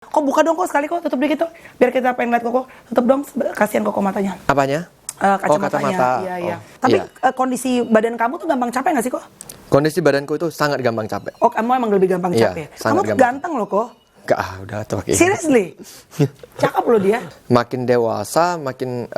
Kok buka dong kok sekali kok, tutup dikit tuh. Biar kita pengen lihat kok. Tutup dong, kasihan kok matanya. Apanya? Kacamatanya. Kacamata. Iya, iya. Oh, Tapi iya. Kondisi badan kamu tuh gampang capek nggak sih kok? Kondisi badanku itu sangat gampang capek. Oh, kamu emang lebih gampang Iya, capek. sangat Kamu tuh gampang. ganteng loh kok. Gak, udah tuh kayak Seriously? Cakep loh dia. Makin dewasa, makin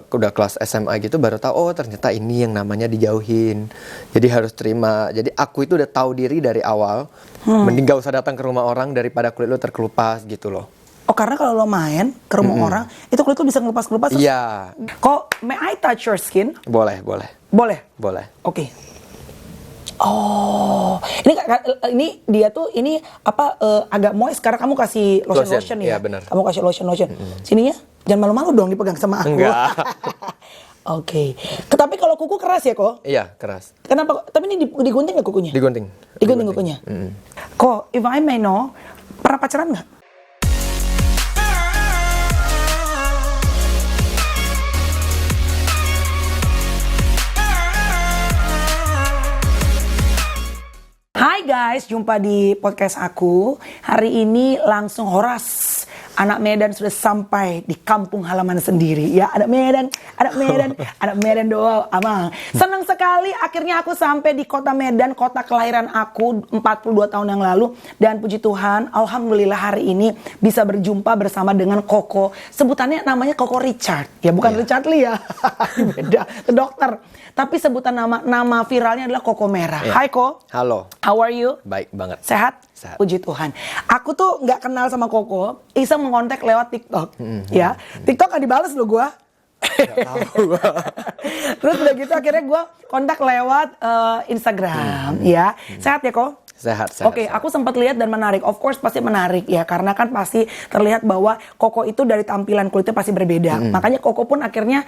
udah kelas SMA gitu baru tahu oh ternyata ini yang namanya dijauhin. Jadi harus terima. Jadi aku itu udah tahu diri dari awal. Mending gak usah datang ke rumah orang daripada kulit lu terkelupas gitu loh. Oh, karena kalau lo main ke rumah orang, itu kulit lo bisa ngelupas-ngelupas. Iya. Kok, may I touch your skin? Boleh, boleh. Boleh? Boleh. Oke. Oh, ini dia tuh ini apa agak moist karena kamu kasih lotion ya? Iya, benar. Kamu kasih lotion. Sininya jangan malu-malu dong dipegang sama aku. Enggak. Oke. Tapi kalau kuku keras ya kok? Iya, keras. Kenapa? Tapi ini digunting nggak kukunya? Digunting. Digunting kukunya. Kok, if I may know, pernah pacaran nggak? Hai guys, jumpa di podcast aku. Hari ini langsung Horas. Anak Medan sudah sampai di kampung halaman sendiri. Ya, anak Medan doang, abang. Senang sekali akhirnya aku sampai di kota Medan, kota kelahiran aku 42 tahun yang lalu. Dan puji Tuhan, alhamdulillah hari ini bisa berjumpa bersama dengan Koko. Sebutannya namanya Koko Richard. Ya, bukan Richard Lee ya. Beda, ke dokter. Tapi sebutan nama viralnya adalah Koko Merah. Hai Ko. Halo. How are you? Baik banget. Sehat? Sehat. Puji Tuhan. Aku tuh nggak kenal sama Koko, iseng mengontak lewat TikTok, ya. TikTok nggak dibales loh gue. Terus udah gitu akhirnya gue kontak lewat Instagram, ya. Sehat ya Ko? Sehat, sehat. Oke, aku sempat lihat dan menarik. Of course pasti menarik ya, karena kan pasti terlihat bahwa Koko itu dari tampilan kulitnya pasti berbeda. Makanya Koko pun akhirnya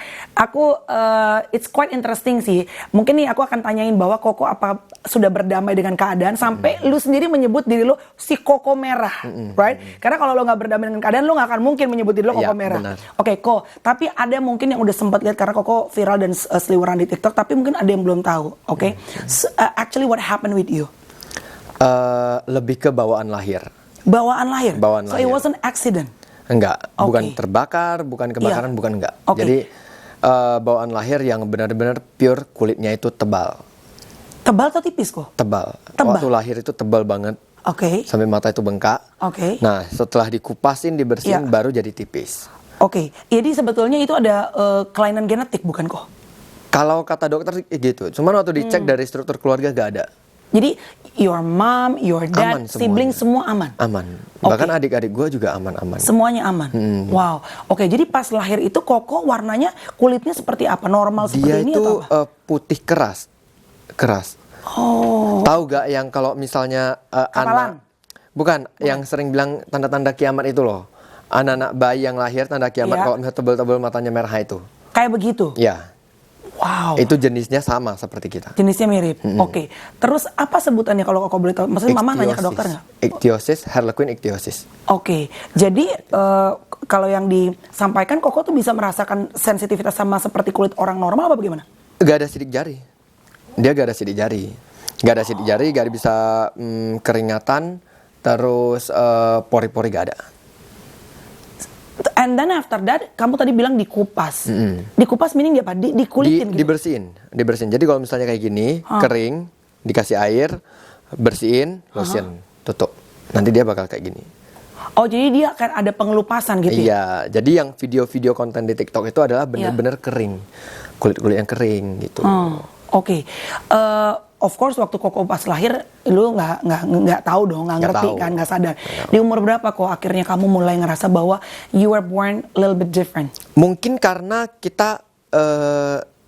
it's quite interesting sih. Mungkin nih aku akan tanyain bahwa Koko apa sudah berdamai dengan keadaan sampai lu sendiri menyebut diri lu si Koko Merah, right? Karena kalau lu nggak berdamai dengan keadaan, lu nggak akan mungkin menyebut diri lu Koko Merah. Benar. Oke, Ko. Tapi ada mungkin yang udah sempat lihat karena Koko viral dan seliweran di TikTok, tapi mungkin ada yang belum tahu. Oke, actually what happened with you? Lebih ke bawaan lahir. Bawaan lahir? Bawaan So lahir. it wasn't accident? Enggak, Oke. bukan terbakar, bukan kebakaran, Iya. bukan enggak. Oke. Jadi bawaan lahir yang benar-benar pure, kulitnya itu tebal. Tebal atau tipis kok? Tebal. Tebal. Waktu lahir itu tebal banget. Oke. Sampai mata itu bengkak. Oke. Nah, setelah dikupasin, dibersihin, Iya. baru jadi tipis. Oke. Jadi sebetulnya itu ada kelainan genetik bukan kok? Kalau kata dokter gitu. Cuman waktu dicek dari struktur keluarga gak ada. Jadi your mom, your dad, Aman semuanya. siblings semua aman? Aman. Oke. Bahkan adik-adik gue juga aman-aman. Semuanya aman? Wow. Oke, jadi pas lahir itu Koko warnanya kulitnya seperti apa? Normal Dia seperti ini itu atau apa? putih keras. Keras. Oh. Tahu gak yang kalau misalnya Kapalan? Bukan, yang sering bilang tanda-tanda kiamat itu loh. Anak-anak bayi yang lahir tanda kiamat Iya. kalau misalnya tebel-tebel matanya merah itu. Kayak begitu? Ya, Wow. itu jenisnya sama seperti kita. Jenisnya mirip? Oke. Terus apa sebutannya kalau Koko boleh tahu? Maksudnya mama nanya ke dokter nggak? Ichthyosis, Harlequin ichthyosis. Oke, jadi kalau yang disampaikan Koko tuh bisa merasakan sensitivitas sama seperti kulit orang normal apa bagaimana? Gak ada sidik jari. Dia gak ada sidik jari. Gak ada sidik jari, gak bisa keringatan, terus pori-pori gak ada. And then after that, kamu tadi bilang dikupas. Dikupas meaning apa? Dikulitin gitu? Dibersihin. Jadi kalau misalnya kayak gini, kering, dikasih air, bersihin, lotion, tutup. Nanti dia bakal kayak gini. Oh, jadi dia akan ada pengelupasan gitu ya? Iya, jadi yang video-video konten di TikTok itu adalah benar-benar kering. Kulit-kulit yang kering gitu. Oke. Of course waktu Koko pas lahir lu nggak tahu dong, nggak ngerti tahu. kan, nggak sadar. Di umur berapa kok akhirnya kamu mulai ngerasa bahwa you were born a little bit different? Mungkin karena kita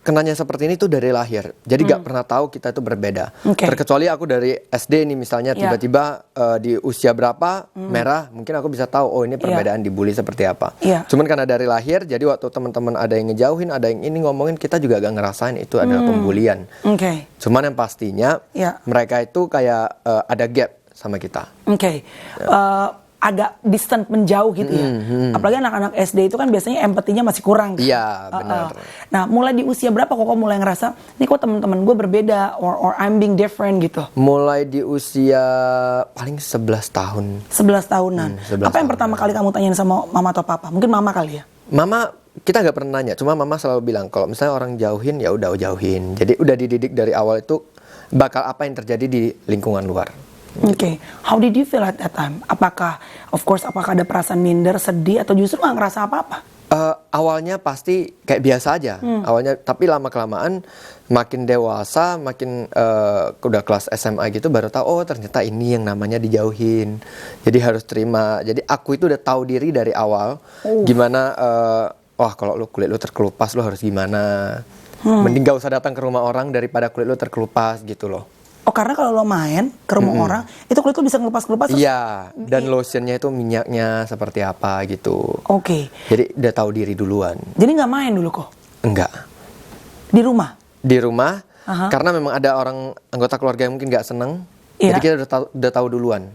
kenanya seperti ini tuh dari lahir. Jadi gak pernah tahu kita itu berbeda. Oke. Terkecuali aku dari SD nih misalnya Iya. tiba-tiba di usia berapa merah, mungkin aku bisa tahu oh ini perbedaan dibully seperti apa. Iya. Cuman karena dari lahir, jadi waktu teman-teman ada yang ngejauhin, ada yang ini ngomongin, kita juga gak ngerasain itu adalah pembulian. Oke. Cuman yang pastinya Iya. mereka itu kayak ada gap sama kita. Oke. agak distant, menjauh gitu ya. Apalagi anak-anak SD itu kan biasanya empatinya masih kurang. Kan? Iya, benar. Nah, mulai di usia berapa kok mulai ngerasa, nih kok teman-teman gue berbeda, or I'm being different gitu? Mulai di usia paling 11 tahun. 11 tahunan. 11 Apa yang pertama kali kamu tanyain sama mama atau papa? Mungkin mama kali ya? Mama, kita nggak pernah nanya, cuma mama selalu bilang kalau misalnya orang jauhin ya udah jauhin. Jadi udah dididik dari awal itu bakal apa yang terjadi di lingkungan luar. Oke, how did you feel at that time? Apakah ada perasaan minder, sedih, atau justru nggak ngerasa apa-apa? Awalnya pasti kayak biasa aja, awalnya, tapi lama kelamaan makin dewasa, makin udah kelas SMA gitu baru tahu, oh ternyata ini yang namanya dijauhin. Jadi harus terima. Jadi aku itu udah tahu diri dari awal, gimana, wah kalau kulit lu terkelupas lu harus gimana. Mending gak usah datang ke rumah orang daripada kulit lu terkelupas gitu loh. Oh, karena kalau lo main ke rumah orang, itu kulit lo bisa ngelupas-ngelupas. Iya, dan lotionnya itu minyaknya seperti apa gitu. Oke. Jadi udah tahu diri duluan. Jadi nggak main dulu kok? Enggak. Di rumah? Di rumah, karena memang ada orang anggota keluarga yang mungkin nggak seneng, Iya. jadi kita udah tahu duluan.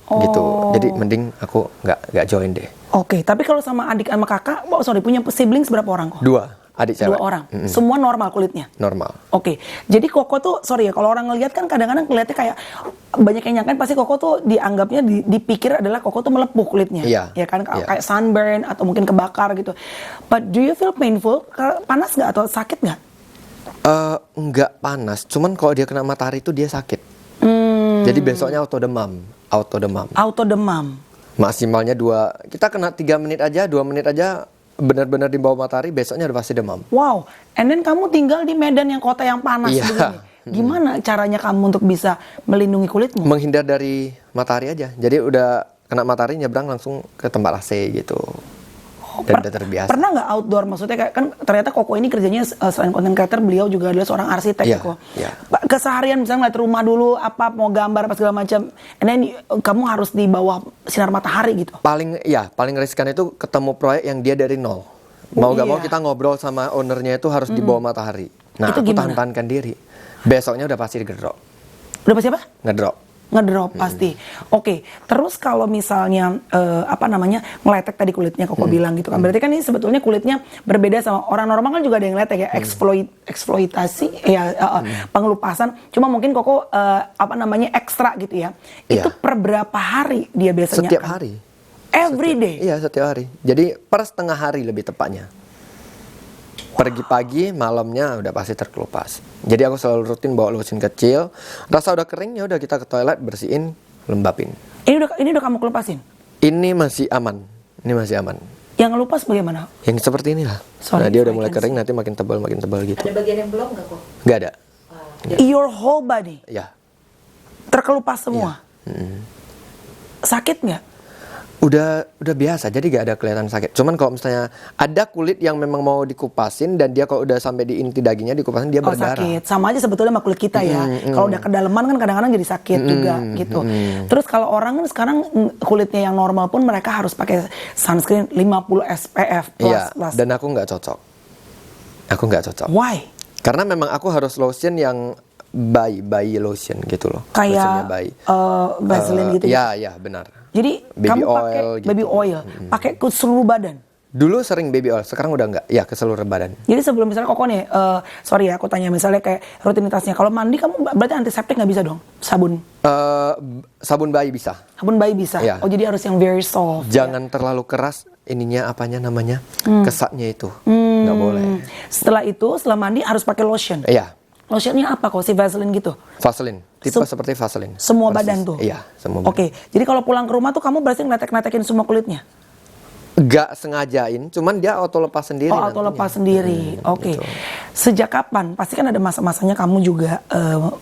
Gitu. Jadi mending aku nggak join deh. Oke, tapi kalau sama adik sama kakak, punya siblings berapa orang kok? 2 adik cewek. 2 orang. Semua normal kulitnya? Normal. Oke, jadi Koko tuh, sorry ya, kalau orang ngelihat kan kadang-kadang kelihatnya kayak banyak yang nyangkain pasti Koko tuh dianggapnya dipikir adalah Koko tuh melepuh kulitnya, Iya. ya kan, Iya. kayak sunburn atau mungkin kebakar gitu. But do you feel painful? Panas nggak atau sakit nggak? Nggak panas, cuman kalau dia kena matahari itu dia sakit. Jadi besoknya auto demam. Auto demam. Maksimalnya 2, kita kena 3 menit aja, 2 menit aja benar-benar di bawah matahari, besoknya udah pasti demam. Wow, and then kamu tinggal di Medan yang kota yang panas Iya. begini. Gimana caranya kamu untuk bisa melindungi kulitmu? Menghindar dari matahari aja. Jadi udah kena matahari nyebrang langsung ke tempat AC gitu. Dan udah terbiasa. Pernah nggak outdoor? Maksudnya kayak kan ternyata Koko ini kerjanya selain content creator, beliau juga adalah seorang arsitek. Iya, Koko. iya. Keseharian misalnya ngeliat rumah dulu, apa mau gambar apa segala macam, and then kamu harus di bawah sinar matahari gitu. Paling riskan itu ketemu proyek yang dia dari nol. Mau gak mau kita ngobrol sama ownernya itu harus di bawah matahari. Nah, Itu aku gimana? tahan-tahankan diri. Besoknya udah pasti ngedrop. Udah pasti apa? Ngedrop pasti. Oke, terus kalau misalnya ngeletek tadi kulitnya Koko bilang gitu kan. Berarti kan ini sebetulnya kulitnya berbeda sama orang normal kan juga ada yang ngeletek ya, eksploitasi ya, pengelupasan. Cuma mungkin Koko ekstra gitu ya. Itu Iya. per berapa hari dia biasanya? Setiap hari. Every day. Iya, setiap hari. Jadi per setengah hari lebih tepatnya. Pergi pagi, malamnya udah pasti terkelupas. Jadi aku selalu rutin bawa lotion kecil. Rasa udah kering ya udah kita ke toilet bersihin, lembapin. Ini udah kamu kelupasin? Ini masih aman. Yang ngelupas bagaimana? Yang seperti inilah. Sorry, Nah, dia udah I mulai can kering, nanti makin tebal gitu. Ada bagian yang belum nggak kok? Nggak ada. Your whole body Ya. terkelupas semua. Sakit nggak? Udah biasa, jadi gak ada kelihatan sakit. Cuman kalau misalnya ada kulit yang memang mau dikupasin dan dia kalau udah sampai di inti dagingnya dikupasin dia berdarah. Sakit. Sama aja sebetulnya sama kulit kita ya. Kalau udah kedalaman kan kadang-kadang jadi sakit juga gitu. Terus kalau orang kan sekarang kulitnya yang normal pun mereka harus pakai sunscreen 50 SPF plus. Iya, dan aku nggak cocok. Why? Karena memang aku harus lotion yang bayi lotion gitu loh. Lotionnya Kayak bayi. Vaseline gitu. Iya, benar. Jadi Baby kamu oil pakai gitu. baby oil, pakai ke seluruh badan. Dulu sering baby oil, sekarang udah nggak. Ya, ke seluruh badan. Jadi sebelum misalnya Koko nih, sorry ya aku tanya misalnya kayak rutinitasnya. Kalau mandi kamu berarti antiseptik nggak bisa dong? Sabun Sabun bayi bisa. Sabun bayi bisa? Iya. Oh jadi harus yang very soft. Jangan terlalu keras ininya namanya kesatnya itu. Nggak boleh. Setelah itu, setelah mandi harus pakai lotion. Iya. Lotionnya apa kok? Si Vaseline gitu? Vaseline, tipe seperti Vaseline. Semua Persis. badan tuh? Iya, semua badan. Oke, jadi kalau pulang ke rumah tuh kamu berarti ngeletek-ngeletekin semua kulitnya? Gak sengajain, cuman dia auto lepas sendiri. Oh, auto nantinya. lepas sendiri. Oke. Gitu. Sejak kapan? Pasti kan ada masa-masanya kamu juga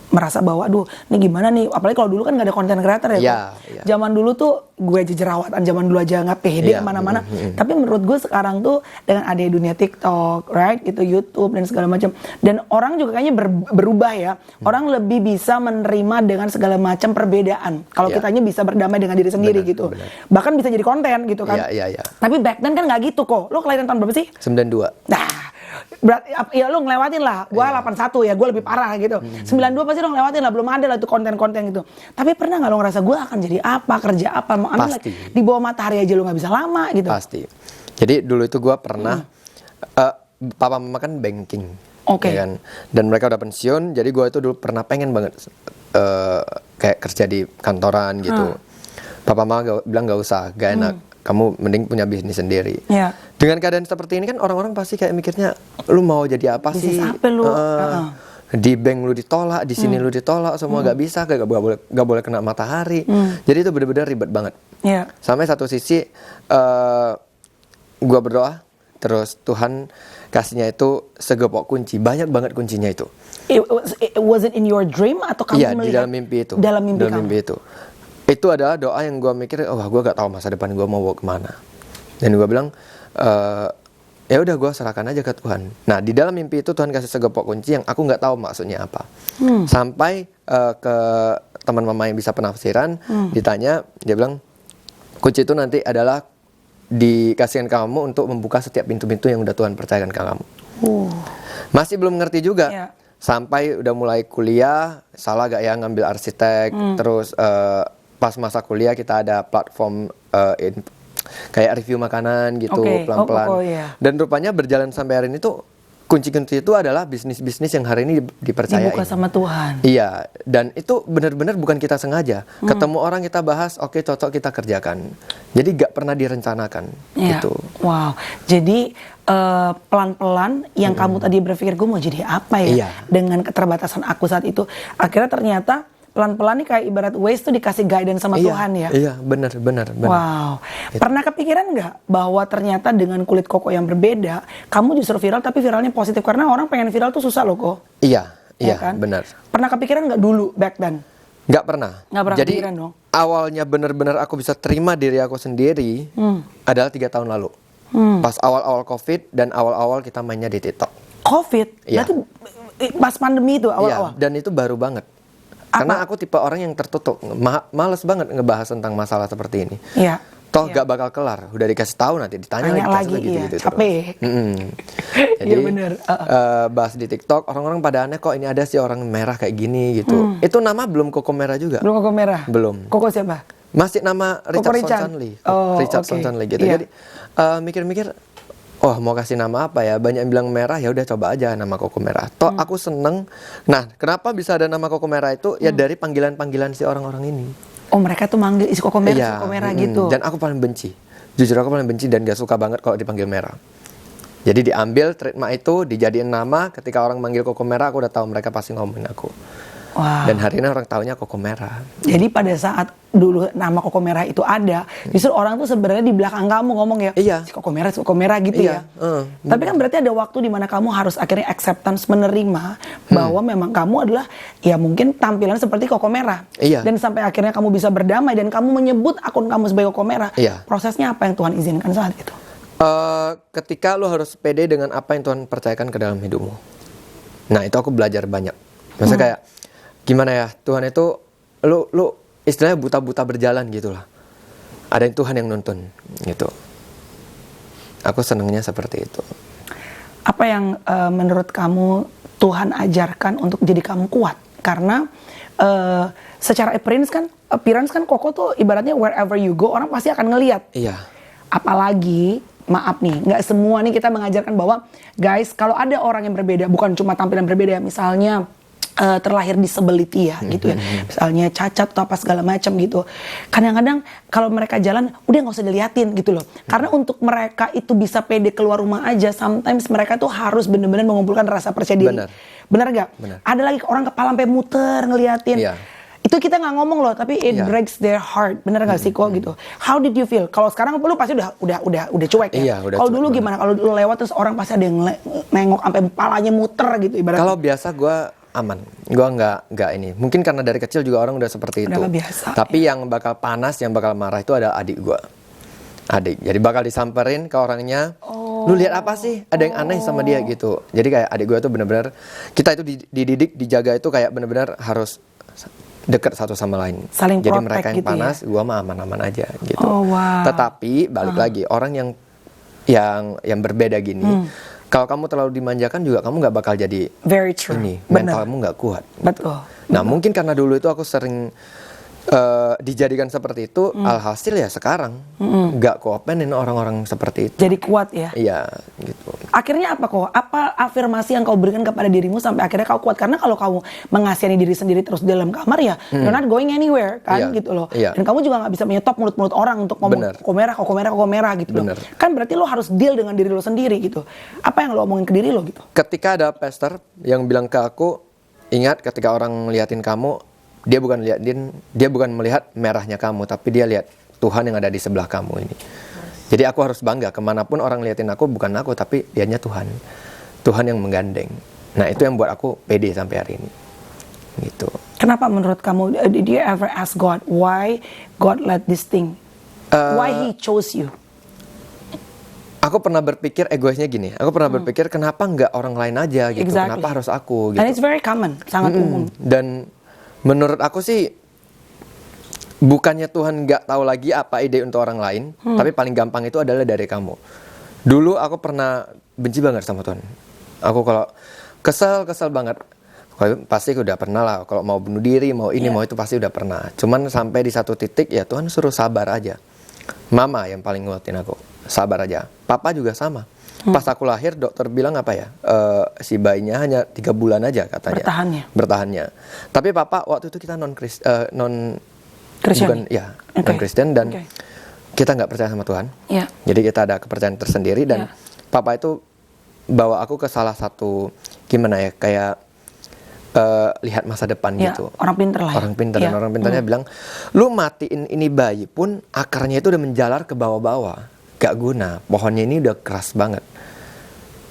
merasa bahwa, aduh, ini gimana nih? Apalagi kalau dulu kan gak ada content creator ya. Iya, Kok. iya. Zaman dulu tuh gue aja jerawatan, zaman dulu aja nggak pede Iya, kemana-mana. Tapi menurut gue sekarang tuh dengan adanya dunia TikTok, right, gitu, YouTube dan segala macam. Dan orang juga kayaknya berubah ya. Orang lebih bisa menerima dengan segala macam perbedaan. Kalau Iya. kitanya bisa berdamai dengan diri sendiri Benar, gitu. benar. Bahkan bisa jadi konten gitu kan. Iya. Tapi back then kan nggak gitu kok. Lo kelahiran tahun berapa sih? 92. Nah, Berarti ya lu ngelewatin lah. Gua 81 ya, gua lebih parah gitu. 92 pasti lu ngelewatin lah, belum ada lah itu konten-konten gitu. Tapi pernah nggak lu ngerasa gua akan jadi apa, kerja apa, mau ambil Pasti. di bawah matahari aja lu nggak bisa lama gitu. Pasti. Jadi dulu itu gue pernah, papa mama kan banking, Oke. ya kan? Dan mereka udah pensiun, jadi gue itu dulu pernah pengen banget kayak kerja di kantoran gitu. Papa mama bilang gak usah, gak enak. Kamu mending punya bisnis sendiri. Iya. Dengan keadaan seperti ini kan orang-orang pasti kayak mikirnya, lu mau jadi apa Bisnis sih? apa lu? Di bank lu ditolak, di sini lu ditolak, semua gak bisa, gak boleh kena matahari. Jadi itu bener-bener ribet banget. Iya. Sampai satu sisi gua berdoa, terus Tuhan kasihnya itu segepok kunci, banyak banget kuncinya itu. Was it in your dream atau kamu Iya, di melihat? dalam mimpi itu. Dalam mimpi itu. Itu adalah doa yang gua mikir, gua gak tahu masa depan gua mau bawa kemana. Dan gua bilang, ya udah gua serahkan aja ke Tuhan. Nah, di dalam mimpi itu Tuhan kasih segepok kunci yang aku nggak tahu maksudnya apa. Sampai ke teman mama yang bisa penafsiran, ditanya, dia bilang, kunci itu nanti adalah dikasihkan kamu untuk membuka setiap pintu-pintu yang udah Tuhan percayakan ke kamu. Masih belum ngerti juga. Iya. Sampai udah mulai kuliah, salah gak ya ngambil arsitek. Terus pas masa kuliah kita ada platform kayak review makanan gitu, Oke. pelan-pelan. Iya. Dan rupanya berjalan sampai hari ini tuh kunci-kunci itu adalah bisnis-bisnis yang hari ini dipercayain. Dibuka sama Tuhan. Iya, dan itu benar-benar bukan kita sengaja. Ketemu orang kita bahas, oke cocok kita kerjakan. Jadi gak pernah direncanakan Iya. gitu. Wow. Jadi pelan-pelan yang kamu tadi berpikir gue mau jadi apa ya, Iya. dengan keterbatasan aku saat itu, akhirnya ternyata pelan-pelan nih kayak ibarat Waze tuh dikasih guidance sama Tuhan ya. Iya, benar. Wow. Pernah kepikiran nggak bahwa ternyata dengan kulit koko yang berbeda, kamu justru viral tapi viralnya positif, karena orang pengen viral tuh susah loh kok. Iya, Ya kan? benar. Pernah kepikiran nggak dulu back then? Nggak pernah. Nggak pernah Jadi kepikiran dong. awalnya benar-benar aku bisa terima diri aku sendiri adalah 3 tahun lalu. Pas awal-awal COVID dan awal-awal kita mainnya di TikTok. COVID? Iya. Berarti pas pandemi itu awal-awal? Iya, dan itu baru banget. Karena aku tipe orang yang tertutup, males banget ngebahas tentang masalah seperti ini. Iya. Toh gak bakal kelar, udah dikasih tahu nanti ditanya Tanya lagi, dikasih iya, gitu capek. Jadi Iya, bener. bahas di TikTok, orang-orang pada aneh kok ini ada sih orang merah kayak gini gitu. Itu nama belum Koko Merah juga. Belum koko merah? Belum. Koko siapa? Masih nama Koko Richardson Richard. Stanley. Oh, Richardson oke. Stanley gitu. Iya. Jadi mikir-mikir, oh mau kasih nama apa ya? Banyak yang bilang merah, ya udah coba aja nama Koko Merah. Toh aku seneng. Nah, kenapa bisa ada nama Koko Merah itu? Ya dari panggilan-panggilan si orang-orang ini. Oh, mereka tuh manggil isi koko merah, Iya, isi koko merah gitu. Dan aku paling benci. Jujur aku paling benci dan gak suka banget kalau dipanggil merah. Jadi diambil trademark itu, dijadiin nama. Ketika orang manggil Koko Merah, aku udah tahu mereka pasti ngomongin aku. Wah. Dan hari ini orang taunya Koko Merah. Jadi pada saat dulu nama koko merah itu ada, justru orang tuh sebenarnya di belakang kamu ngomong ya, Iya. si koko merah gitu Iya, ya. Tapi kan berarti ada waktu di mana kamu harus akhirnya acceptance, menerima bahwa memang kamu adalah ya mungkin tampilan seperti koko merah. Iya. Dan sampai akhirnya kamu bisa berdamai dan kamu menyebut akun kamu sebagai koko merah. Iya. Prosesnya apa yang Tuhan izinkan saat itu? Ketika lo harus pede dengan apa yang Tuhan percayakan ke dalam hidupmu. Nah itu aku belajar banyak. Maksudnya kayak gimana ya, Tuhan itu lu istilahnya buta-buta berjalan gitu lah. Ada yang Tuhan yang nuntun gitu. Aku senengnya seperti itu. Apa yang menurut kamu Tuhan ajarkan untuk jadi kamu kuat? Karena secara appearance kan Koko tuh ibaratnya wherever you go orang pasti akan ngelihat. Iya. Apalagi maaf nih, nggak semua nih kita mengajarkan bahwa guys kalau ada orang yang berbeda, bukan cuma tampilan berbeda, misalnya terlahir disability ya gitu ya, misalnya cacat atau apa segala macam gitu. Kadang-kadang kalau mereka jalan udah nggak usah diliatin gitu loh, karena untuk mereka itu bisa pede keluar rumah aja, sometimes mereka tuh harus benar-benar mengumpulkan rasa percaya diri. Benar gak? Benar. Ada lagi orang kepala sampai muter ngeliatin. Iya. Itu kita nggak ngomong loh, tapi it Iya. breaks their heart. Bener nggak sih kok gitu? How did you feel? Kalau sekarang lu pasti udah cuek ya. Iya, udah Kalau cuek dulu banget. gimana? Kalau dulu lewat terus orang pasti ada yang nengok sampai kepalanya muter gitu ibaratnya. Kalau biasa gue aman, gue nggak ini. Mungkin karena dari kecil juga orang udah seperti Udah itu. kebiasa, Tapi yang bakal panas, yang bakal marah itu adalah adik gue. Adik, jadi bakal disamperin ke orangnya. Lu lihat apa sih? Ada yang aneh sama dia gitu. Jadi kayak adik gue tuh bener-bener, kita itu dididik, dijaga itu kayak bener-bener harus dekat satu sama lain. Saling Jadi protect mereka yang gitu panas, gua mah aman-aman aja gitu. Oh, wow. Tetapi balik lagi orang yang berbeda gini, Kalau kamu terlalu dimanjakan juga kamu nggak bakal jadi Very true. ini, Bener. mental kamu nggak kuat. Betul. Nah mungkin karena dulu itu aku sering dijadikan seperti itu, alhasil ya sekarang nggak kopenin orang-orang seperti itu. Jadi kuat ya. Iya gitu. Akhirnya apa kok? Apa afirmasi yang kau berikan kepada dirimu sampai akhirnya kau kuat? Karena kalau kamu mengasihani diri sendiri terus di dalam kamar ya, you're not going anywhere kan Iya, gitu loh. iya. Dan kamu juga nggak bisa menyetop mulut-mulut orang untuk ngomong Bener. kok merah gitu loh. Bener. Kan berarti lo harus deal dengan diri lo sendiri gitu. Apa yang lo omongin ke diri lo gitu? Ketika ada pastor yang bilang ke aku, ingat ketika orang ngeliatin kamu, dia bukan melihat merahnya kamu, tapi dia lihat Tuhan yang ada di sebelah kamu ini. Jadi aku harus bangga kemanapun orang liatin aku, bukan aku tapi lihatnya Tuhan. Tuhan yang menggandeng. Nah itu yang buat aku pede sampai hari ini. Gitu. Kenapa menurut kamu, did you ever ask God why God let this thing? Why He chose you? Aku pernah berpikir egoisnya gini. Aku pernah berpikir kenapa nggak orang lain aja gitu. Exactly. Kenapa harus aku gitu. And it's very common, sangat umum. Dan menurut aku sih bukannya Tuhan nggak tahu lagi apa ide untuk orang lain, tapi paling gampang itu adalah dari kamu. Dulu aku pernah benci banget sama Tuhan. Aku kalau kesel banget, pasti udah pernah lah. Kalau mau bunuh diri, mau ini, mau itu pasti udah pernah. Cuman sampai di satu titik ya Tuhan suruh sabar aja. Mama yang paling nguatin aku, sabar aja. Papa juga sama. Pas aku lahir dokter bilang apa ya, si bayinya hanya 3 bulan aja katanya. Bertahannya. Tapi papa waktu itu kita non Kristen. Kristen dan kita nggak percaya sama Tuhan. Yeah. Jadi kita ada kepercayaan tersendiri dan papa itu bawa aku ke salah satu gimana ya kayak lihat masa depan gitu. Orang pinter lah. Orang pinter dan orang pinternya bilang, lu matiin ini bayi pun akarnya itu udah menjalar ke bawah-bawah. Gak guna, pohonnya ini udah keras banget.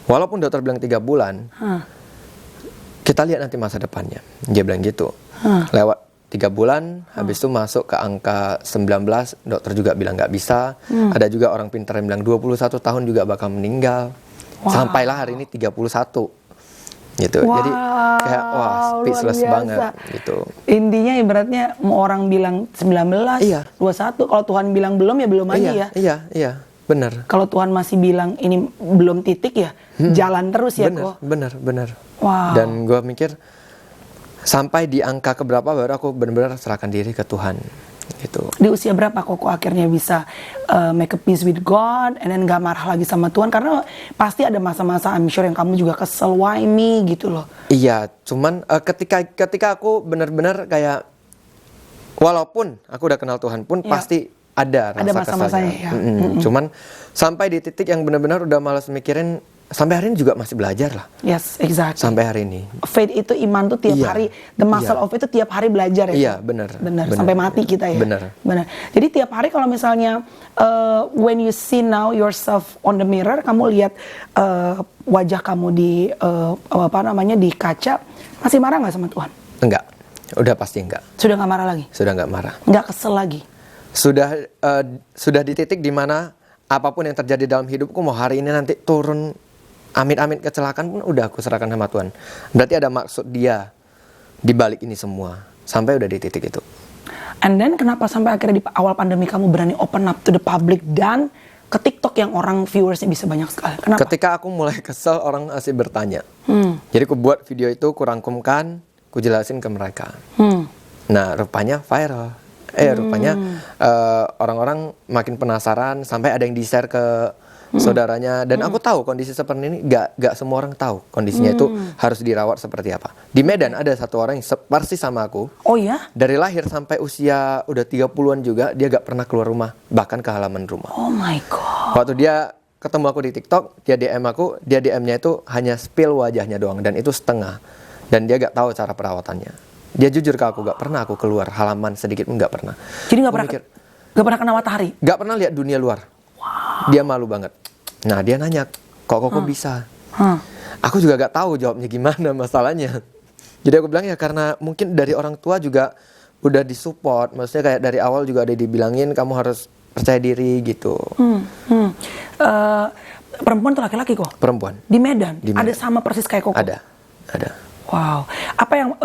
Walaupun dokter bilang 3 bulan, kita lihat nanti masa depannya. Dia bilang gitu. Lewat 3 bulan, habis itu masuk ke angka 19, dokter juga bilang gak bisa. Ada juga orang pintar yang bilang 21 tahun juga bakal meninggal. Sampailah hari ini 31. Gitu. Jadi kayak speechless banget gitu. Intinya ibaratnya mau orang bilang 19, 21, kalau Tuhan bilang belum ya belum aja ya. Iya, benar. Kalau Tuhan masih bilang ini belum titik ya, jalan terus ya kok. Benar. Wow. Dan gue mikir sampai di angka keberapa baru aku benar-benar serahkan diri ke Tuhan gitu. Di usia berapa kok akhirnya bisa make a peace with God and then gak marah lagi sama Tuhan? Karena pasti ada masa-masa I'm sure yang kamu juga kesel, why me gitu loh. Iya, cuman ketika aku benar-benar kayak walaupun aku udah kenal Tuhan pun pasti ada rasa masa-masanya ya. Cuman sampai di titik yang benar-benar udah malas mikirin, sampai hari ini juga masih belajar lah. Yes, exactly. Sampai hari ini. Faith itu iman tuh tiap hari, the muscle of it itu tiap hari belajar ya. Iya, benar. Sampai mati kita ya. Benar. Jadi tiap hari kalau misalnya when you see now yourself on the mirror, kamu lihat wajah kamu di di kaca, masih marah nggak sama Tuhan? Enggak. Udah pasti enggak. Sudah nggak marah lagi? Sudah nggak marah. Nggak kesel lagi? Sudah di titik dimana apapun yang terjadi dalam hidupku, mau hari ini nanti turun amit-amit kecelakaan pun udah aku serahkan sama Tuhan. Berarti ada maksud Dia di balik ini semua. Sampai udah di titik itu. And then kenapa sampai akhirnya di awal pandemi kamu berani open up to the public dan ke TikTok yang orang viewersnya bisa banyak sekali? Kenapa? Ketika aku mulai kesel, orang masih bertanya. Jadi aku buat video itu, ku rangkumkan, ku jelasin ke mereka. Nah, rupanya viral. Rupanya orang-orang makin penasaran, sampai ada yang di-share ke saudaranya. Dan aku tahu kondisi seperti ini, gak semua orang tahu kondisinya itu harus dirawat seperti apa. Di Medan ada satu orang yang persis sama aku. Oh ya? Dari lahir sampai usia udah 30-an juga, dia gak pernah keluar rumah, bahkan ke halaman rumah. Oh my God. Waktu dia ketemu aku di TikTok, dia DM aku, dia DM-nya itu hanya spill wajahnya doang, dan itu setengah. Dan dia gak tahu cara perawatannya. Dia jujur ke aku, gak pernah aku keluar halaman sedikit pun gak pernah. Jadi gak pernah kena matahari? Gak pernah lihat dunia luar. Dia malu banget. Nah dia nanya, kok bisa? Aku juga gak tahu jawabnya gimana masalahnya. Jadi aku bilang ya karena mungkin dari orang tua juga udah disupport. Maksudnya kayak dari awal juga ada dibilangin kamu harus percaya diri gitu. Perempuan atau laki-laki kok? Perempuan. Di Medan? Di Medan. Ada sama persis kayak Koko? Ada. Wow, apa yang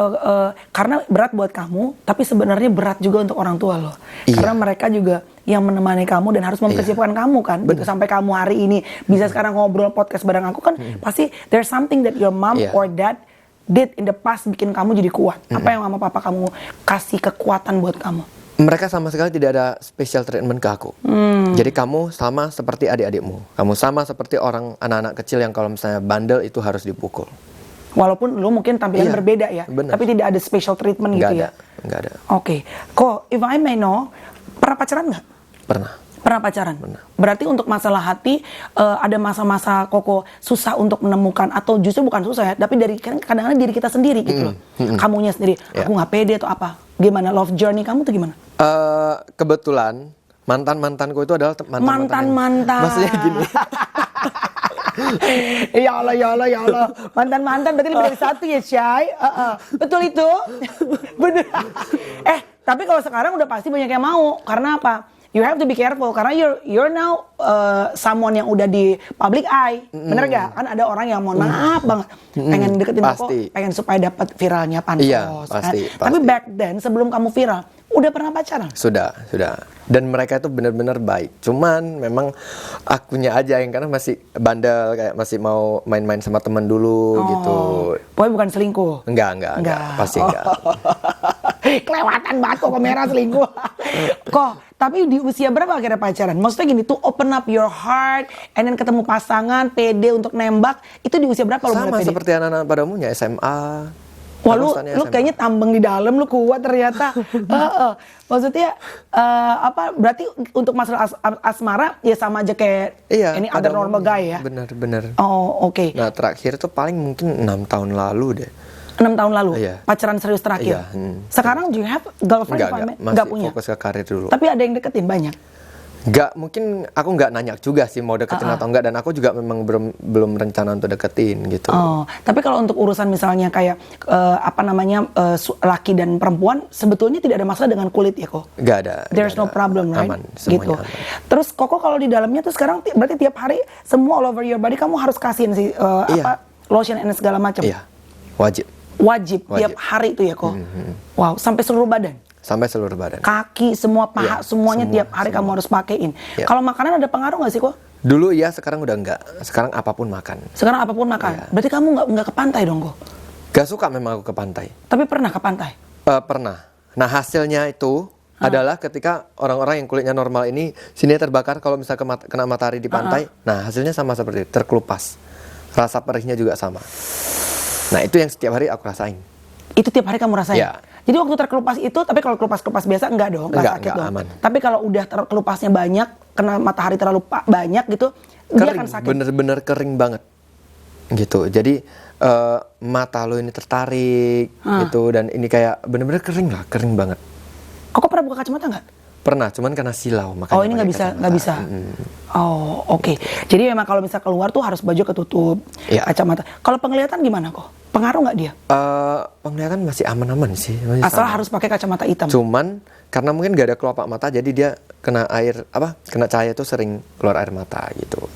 karena berat buat kamu, tapi sebenarnya berat juga untuk orang tua loh. Iya. Karena mereka juga yang menemani kamu dan harus mempersiapkan kamu kan, gitu, sampai kamu hari ini bisa sekarang ngobrol podcast bareng aku kan, pasti there's something that your mom or dad did in the past bikin kamu jadi kuat. Apa yang mama papa kamu kasih kekuatan buat kamu? Mereka sama sekali tidak ada special treatment ke aku. Jadi kamu sama seperti adik-adikmu. Kamu sama seperti anak-anak kecil yang kalau misalnya bandel itu harus dipukul. Walaupun lu mungkin tampilan berbeda ya, tapi tidak ada special treatment gitu ya? Nggak ada. Oke. Kok, if I may know, pernah pacaran nggak? Pernah pacaran? Pernah. Berarti untuk masalah hati, ada masa-masa Koko susah untuk menemukan, atau justru bukan susah ya, tapi dari kadang-kadang diri kita sendiri gitu loh. Kamunya sendiri, aku nggak pede atau apa. Gimana love journey kamu tuh gimana? Kebetulan mantanku itu adalah Mantan. Maksudnya gini. Ya Allah. Mantan berarti lebih dari satu ya, Syai. Betul itu. Bener. Tapi kalau sekarang udah pasti banyak yang mau. Karena apa? You have to be careful karena you're now someone yang udah di public eye. Bener gak? Kan ada orang yang mohon maaf banget pengen deketin aku, pengen supaya dapat viralnya pansos. Iya, pasti. Tapi back then sebelum kamu viral, udah pernah pacaran? Sudah. Dan mereka itu benar-benar baik. Cuman memang akunya aja yang karena masih bandel, kayak masih mau main-main sama teman dulu gitu. Pokoknya bukan selingkuh? Enggak. Pasti enggak. Kelewatan banget kok merah selingkuh. Tapi di usia berapa akhirnya pacaran? Maksudnya gini, to open up your heart, and then ketemu pasangan, pede untuk nembak, itu di usia berapa lo mulai pede? Sama seperti anak-anak pada umumnya, SMA. Wah, lu kayaknya tambeng di dalam, lu kuat ternyata. Maksudnya, berarti untuk masalah asmara, ya sama aja kayak ini other normal guy ya? Bener. Oh, oke. Nah, terakhir tuh paling mungkin 6 tahun lalu deh. 6 tahun lalu? Iya. Pacaran serius terakhir? Iya. Sekarang do you have girlfriend? Masih punya? fokus ke karir dulu. Tapi ada yang deketin banyak? Mungkin aku nggak nanya juga sih mau deketin atau enggak, dan aku juga memang belum rencana untuk deketin gitu. Tapi kalau untuk urusan misalnya kayak laki dan perempuan, sebetulnya tidak ada masalah dengan kulit ya kok? Nggak ada. There's no problem, right? Aman, semuanya aman. Terus Koko kalau di dalamnya tuh sekarang berarti tiap hari semua all over your body kamu harus kasihin sih lotion and segala macam? Iya, wajib. Tiap hari itu ya kok? Wow, sampai seluruh badan? Sampai seluruh badan. Kaki, semua paha, semuanya tiap hari kamu harus pakein. Kalau makanan ada pengaruh nggak sih kok? Dulu iya, sekarang udah enggak. Sekarang apapun makan. Iya. Berarti kamu nggak ke pantai dong kok? Gak suka memang aku ke pantai. Tapi pernah ke pantai? Pernah. Nah, hasilnya itu adalah ketika orang-orang yang kulitnya normal ini sini terbakar kalau misalnya kena matahari di pantai. Nah, hasilnya sama seperti itu, terkelupas. Rasa perihnya juga sama. Nah, itu yang setiap hari aku rasain. Itu tiap hari kamu rasain? Ya. Jadi waktu terkelupas itu, tapi kalau kelupas biasa enggak dong, enggak sakit dong. Aman. Tapi kalau udah terkelupasnya banyak, kena matahari terlalu banyak gitu, dia akan sakit. Bener-bener kering banget gitu. Jadi mata lo ini tertarik gitu, dan ini kayak bener-bener kering banget. Kok pernah buka kacamata nggak? Pernah, cuman karena silau makanya. Oh, ini nggak bisa. Oh, oke. Jadi memang kalau bisa keluar tuh harus baju ketutup, kacamata. Kalau penglihatan gimana kok? Pengaruh nggak dia? Penglihatan masih aman-aman sih. Asal harus pakai kacamata hitam. Cuman karena mungkin gak ada kelopak mata, jadi dia kena cahaya itu sering keluar air mata gitu.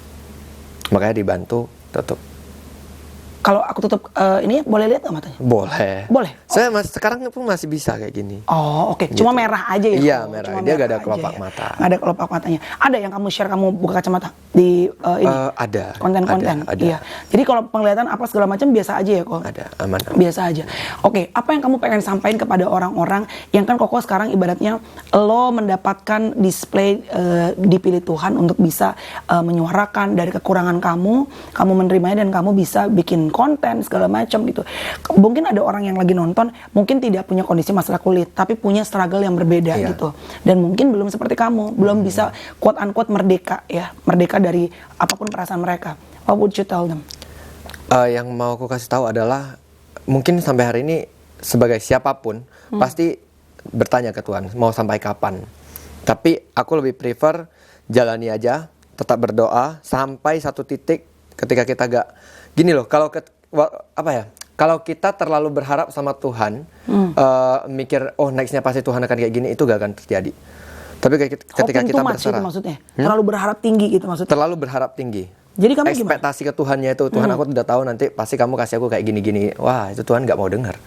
Makanya dibantu tutup. Kalau aku tutup ini boleh lihat nggak matanya? Boleh. Saya sekarang pun masih bisa kayak gini. Oh, oke. Gitu. Cuma merah aja ya? Iya, merah. Dia gak ada kelopak mata. Nggak ada kelopak matanya. Ada yang kamu share kamu buka kacamata di ini? Ada. Konten-konten. Ada. Iya. Jadi kalau penglihatan apa segala macam biasa aja ya kok? Ada, aman. Biasa aja. Oke. Apa yang kamu pengen sampaikan kepada orang-orang yang kan Koko sekarang ibaratnya lo mendapatkan display dipilih Tuhan untuk bisa menyuarakan dari kekurangan kamu menerimanya dan kamu bisa bikin konten segala macam gitu. Mungkin ada orang yang lagi nonton mungkin tidak punya kondisi masalah kulit tapi punya struggle yang berbeda gitu. Dan mungkin belum seperti kamu, belum bisa quote unquote merdeka dari apapun perasaan mereka. What would you tell them? Yang mau aku kasih tahu adalah mungkin sampai hari ini sebagai siapapun pasti bertanya ke Tuhan mau sampai kapan. Tapi aku lebih prefer jalani aja, tetap berdoa sampai satu titik ketika kita gak gini loh, kalau kalau kita terlalu berharap sama Tuhan, mikir nextnya pasti Tuhan akan kayak gini, itu gak akan terjadi. Tapi ketika kita berserah, maksudnya terlalu berharap tinggi gitu maksudnya. Terlalu berharap tinggi. Jadi kamu ekspektasi ke Tuhannya itu, Tuhan aku udah tahu nanti pasti kamu kasih aku kayak gini-gini. Wah, itu Tuhan nggak mau dengar.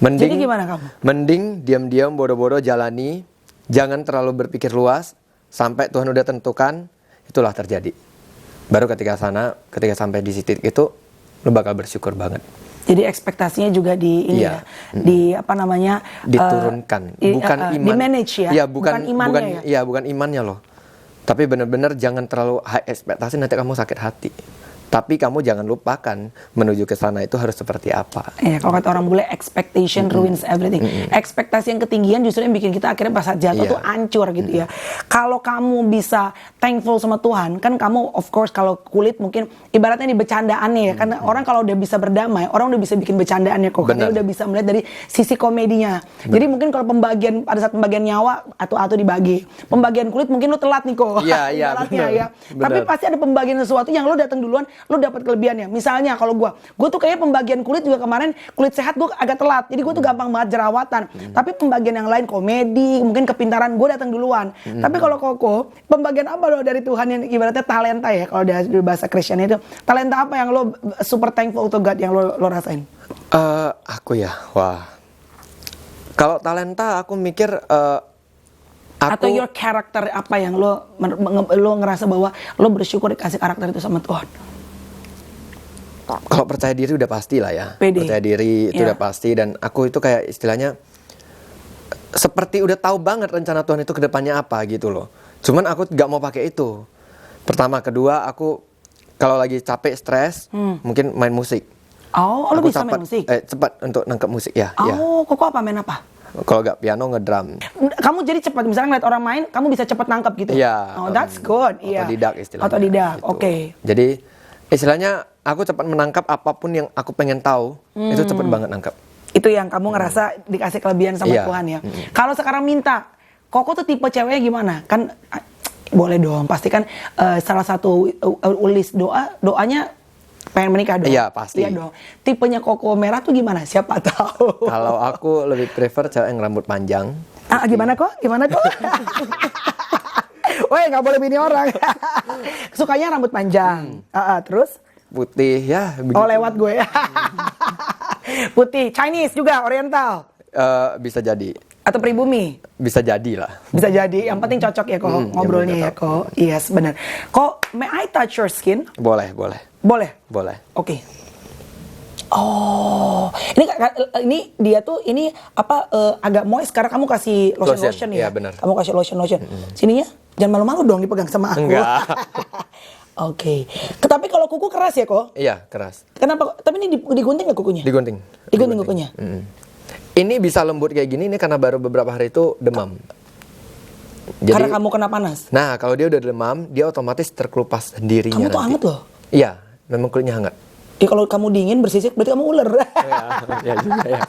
Mending, jadi gimana kamu? Mending diam-diam bodoh-bodoh jalani, jangan terlalu berpikir luas, sampai Tuhan udah tentukan, itulah terjadi. Baru ketika sampai di titik itu, lu bakal bersyukur banget. Jadi ekspektasinya juga di di apa namanya, diturunkan, bukan iman. Di manage ya. Iya, bukan imannya ya. Iya, bukan imannya loh. Tapi benar-benar jangan terlalu high ekspektasi, nanti kamu sakit hati. Tapi kamu jangan lupakan menuju ke sana itu harus seperti apa. Ya, kalau kata orang bule, expectation ruins everything. Ekspektasi yang ketinggian justru yang bikin kita akhirnya pas saat jatuh tuh hancur gitu ya. Kalau kamu bisa thankful sama Tuhan, kan kamu of course kalau kulit mungkin ibaratnya di bercandaannya ya. Karena orang kalau udah bisa berdamai, orang udah bisa bikin bercandaannya kok. Karena udah bisa melihat dari sisi komedinya. Jadi mungkin kalau pada saat pembagian nyawa atau dibagi, pembagian kulit mungkin lu telat nih kok. Iya, ya. Tapi pasti ada pembagian sesuatu yang lu datang duluan, lu dapat kelebihannya. Misalnya kalau gue tuh kayaknya pembagian kulit juga kemarin kulit sehat gue agak telat. Jadi gue tuh gampang banget jerawatan. Tapi pembagian yang lain komedi, mungkin kepintaran gue datang duluan. Tapi kalau Koko, pembagian apa lo dari Tuhan yang ibaratnya talenta ya kalau dari bahasa Kristen itu. Talenta apa yang lo super thankful to God yang lo rasain? Aku ya, wah. Kalau talenta aku mikir atau your karakter apa yang lo ngerasa bahwa lo bersyukur dikasih karakter itu sama Tuhan? Kalau percaya diri udah pasti lah ya. Pede. Percaya diri itu udah pasti, dan aku itu kayak istilahnya seperti udah tahu banget rencana Tuhan itu ke depannya apa gitu loh. Cuman aku gak mau pakai itu. Pertama, kedua aku kalau lagi capek, stres, mungkin main musik. Oh, lo bisa main musik? Cepat untuk nangkep musik ya. Koko apa main apa? Kalau gak piano, ngedrum. Kamu jadi cepat, misalnya ngeliat orang main, kamu bisa cepat nangkep gitu? Iya. Oh, that's good. Otodidak istilahnya. Otodidak, gitu. oke. Jadi istilahnya aku cepat menangkap apapun yang aku pengen tahu, itu cepat banget nangkap. Itu yang kamu ngerasa dikasih kelebihan sama Tuhan ya. Kalau sekarang minta, Koko tuh tipe ceweknya gimana? Kan boleh dong, pasti kan salah satu list doanya pengen menikah dong. Iya, pasti. Iya dong. Tipenya Koko merah tuh gimana? Siapa tahu. Kalau aku lebih prefer cewek yang rambut panjang. Gimana kok? Woi, nggak boleh bini orang. Sukanya rambut panjang. Terus? Putih ya. Begitu. Oh, lewat gue. Putih, Chinese juga, Oriental. Bisa jadi. Atau pribumi? Bisa jadi lah. Bisa jadi. Yang penting cocok ya kok ngobrolnya ya kok. Yes, benar. Kok, may I touch your skin? Boleh. Boleh? Boleh. Oke. Oh, ini dia tuh ini apa agak moist karena kamu kasih lotion ya? Iya, benar. Kamu kasih lotion. Sininya jangan malu-malu dong dipegang sama aku. Enggak. Oke. Tapi kalau kuku keras ya kok? Iya, keras. Kenapa? Tapi ini digunting nggak kukunya? Digunting kukunya. Ini bisa lembut kayak gini ini karena baru beberapa hari itu demam. Jadi, karena kamu kena panas? Nah, kalau dia udah demam, dia otomatis terkelupas sendirinya. Kamu tuh hangat loh? Iya, memang kulitnya hangat. Ya kalau kamu dingin bersisik berarti kamu ular. Iya juga ya.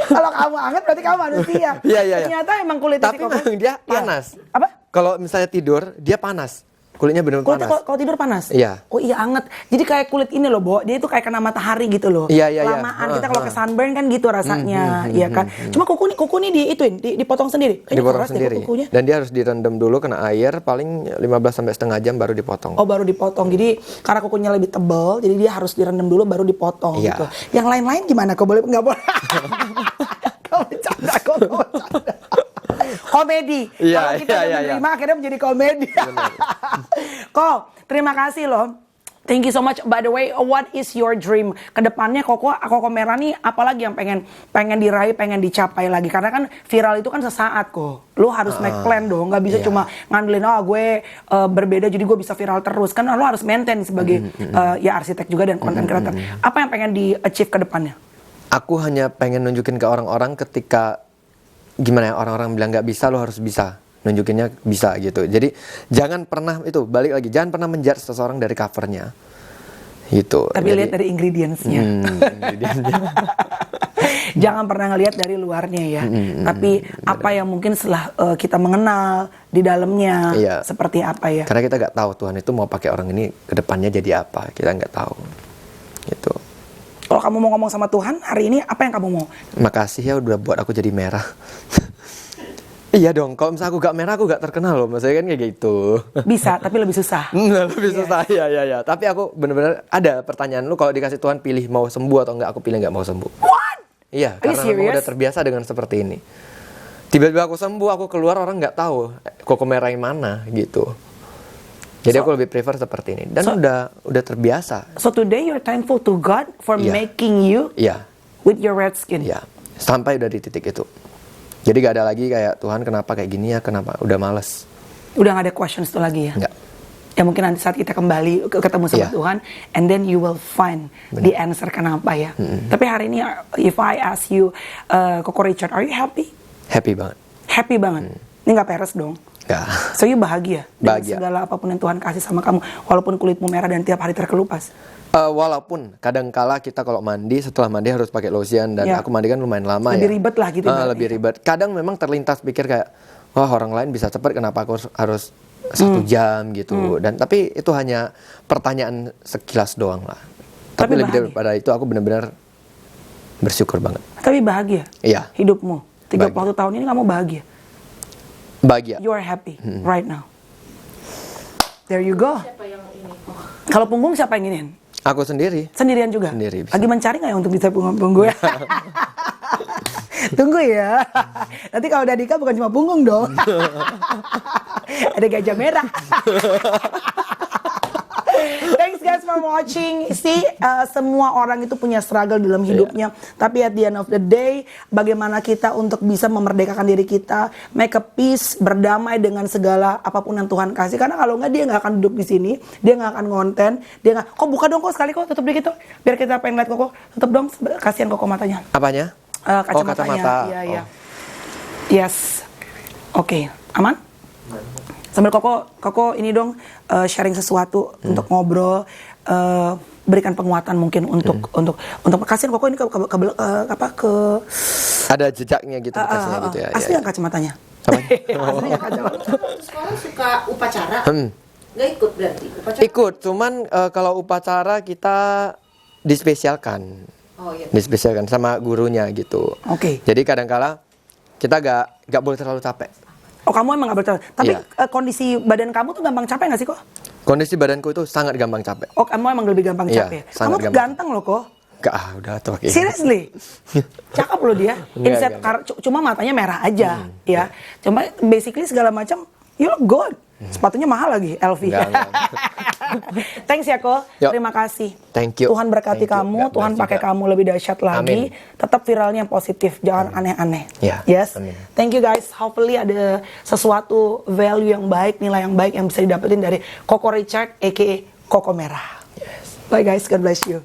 Kalau kamu hangat berarti kamu manusia. Iya. Ternyata emang kulitnya tapi memang dia panas. Ya. Apa? Kalau misalnya tidur, dia panas. Kulitnya benar-benar panas. Kalau tidur panas? Iya. Oh iya anget. Jadi kayak kulit ini loh, Bo. Dia itu kayak kena matahari gitu loh. Iya. Lamaan kita kalau ke sunburn kan gitu rasanya, iya kan. Cuma kuku nih dipotong sendiri. Dipotong sendiri. Dan dia harus direndam dulu kena air paling 15 sampai setengah jam baru dipotong. Oh, baru dipotong. Jadi karena kukunya lebih tebal, jadi dia harus direndam dulu baru dipotong gitu. Yang lain-lain gimana? Kok boleh enggak boleh? Kau bercanda. Komedi. Kalau kita menerima akhirnya menjadi komedi. Kok, terima kasih loh. Thank you so much. By the way, what is your dream? Kedepannya Koko Merah nih apalagi yang pengen diraih, pengen dicapai lagi? Karena kan viral itu kan sesaat kok. Lu harus make plan dong. Gak bisa cuma ngandelin, gue berbeda jadi gue bisa viral terus. Kan lu harus maintain sebagai ya arsitek juga dan content creator. Apa yang pengen di-achieve kedepannya? Aku hanya pengen nunjukin ke orang-orang ketika gimana ya, orang-orang bilang nggak bisa, lo harus bisa, nunjukinnya bisa gitu. Jadi jangan pernah jangan pernah menjudge seseorang dari covernya gitu. Tapi lihat dari ingredientsnya. Jangan pernah ngelihat dari luarnya ya. Tapi apa yang mungkin setelah kita mengenal di dalamnya seperti apa ya. Karena kita nggak tahu Tuhan itu mau pakai orang ini ke depannya jadi apa, kita nggak tahu gitu. Kalau kamu mau ngomong sama Tuhan hari ini, apa yang kamu mau? Makasih ya udah buat aku jadi merah. Iya dong, kalau misalnya aku gak merah, aku gak terkenal loh. Maksudnya kan kayak gitu. Bisa, tapi lebih susah. Lebih susah, ya. Tapi aku bener-bener ada pertanyaan lu, kalau dikasih Tuhan pilih mau sembuh atau enggak, aku pilih gak mau sembuh. What? Iya, karena memang udah terbiasa dengan seperti ini. Tiba-tiba aku sembuh, aku keluar orang nggak tahu koko merah yang mana gitu. Jadi aku lebih prefer seperti ini dan udah terbiasa. So today you're thankful to God for Iya. making you Iya, with your red skin. iya. Sampai udah di titik itu. Jadi gak ada lagi kayak Tuhan kenapa kayak gini ya, kenapa? Udah males. Udah gak ada questions tuh lagi ya. Enggak. Ya mungkin nanti saat kita kembali ketemu sama Iya. Tuhan, and then you will find the answer kenapa ya. Tapi hari ini, if I ask you, Koko Richard, are you happy? Happy banget. Happy banget. Ini nggak peres dong. Enggak. So you bahagia dengan Bahagia. segala apapun yang Tuhan kasih sama kamu, walaupun kulitmu merah dan tiap hari terkelupas. Walaupun kadangkala kita kalau mandi, setelah mandi harus pakai lotion dan Ya. aku mandi kan lumayan lama Lebih ya. ribet lah gitu ibaratnya. Lebih ribet. Kadang memang terlintas pikir kayak, wah orang lain bisa cepat, kenapa aku harus 1 jam gitu. Dan tapi itu hanya pertanyaan sekilas doang lah. Tapi Tapi lebih bahagia. daripada itu aku benar-benar bersyukur banget. Tapi bahagia. Iya. Hidupmu 31 Bahagia. tahun ini kamu bahagia. Bahagia. You are happy right now. There you go. Kalau punggung siapa yang inginin? Aku sendiri. Sendirian juga? Sendiri, bisa. Lagi mencari nggak ya untuk bisa punggung ya? Tunggu ya. Nanti kalau udah nikah bukan cuma punggung dong. Ada gajah merah. Thanks guys for watching. See, semua orang itu punya struggle dalam hidupnya. Tapi at the end of the day, bagaimana kita untuk bisa memerdekakan diri kita, make a peace, berdamai dengan segala apapun yang Tuhan kasih. Karena kalau nggak dia nggak akan duduk di sini, dia nggak akan ngonten, dia nggak. Kok buka dong kok sekali kok, tutup dikit tuh, biar kita pengen lihat kok, tutup dong, kasihan kok matanya. Apanya? Kacamatanya. kacamata. Iya, iya. Yes. Oke, aman? Sambil Koko ini dong sharing sesuatu untuk ngobrol, berikan penguatan mungkin untuk kasihan Koko ini ke Ada jejaknya gitu, bekasnya gitu ya. asli ya, yang kacamatanya. Apa? Asli yang kacamata. Sekolah suka upacara? Hmm. Nggak ikut berarti? Upacara? Ikut, cuman kalau upacara kita dispesialkan. Oh iya. Dispesialkan sama gurunya gitu. Oke. Jadi kadangkala kita gak boleh terlalu capek. Oh kamu emang gak berterus. Tapi Iya. kondisi badan kamu tuh gampang capek gak sih kok? Kondisi badanku itu sangat gampang capek. Oh kamu emang lebih gampang Iya, capek. Kamu sangat tuh gampang. ganteng loh kok. Gak, udah tuh kayak Seriously, cakep loh dia. Enggak, Cuma matanya merah aja, ya. Cuma basically segala macam, you look good. Sepatunya mahal lagi, LV. Enggak. Thanks ya Ko, Yuk. terima kasih. Thank you. Tuhan berkati Thank you. kamu, God Tuhan bless pakai juga. kamu lebih dahsyat lagi. Amin. Tetap viralnya yang positif, jangan aneh-aneh. Ya, Yes. amin. Thank you guys. Hopefully ada sesuatu value yang baik, nilai yang baik yang bisa didapetin dari Koko Richard, aka Koko Merah. Yes. Bye guys, God bless you.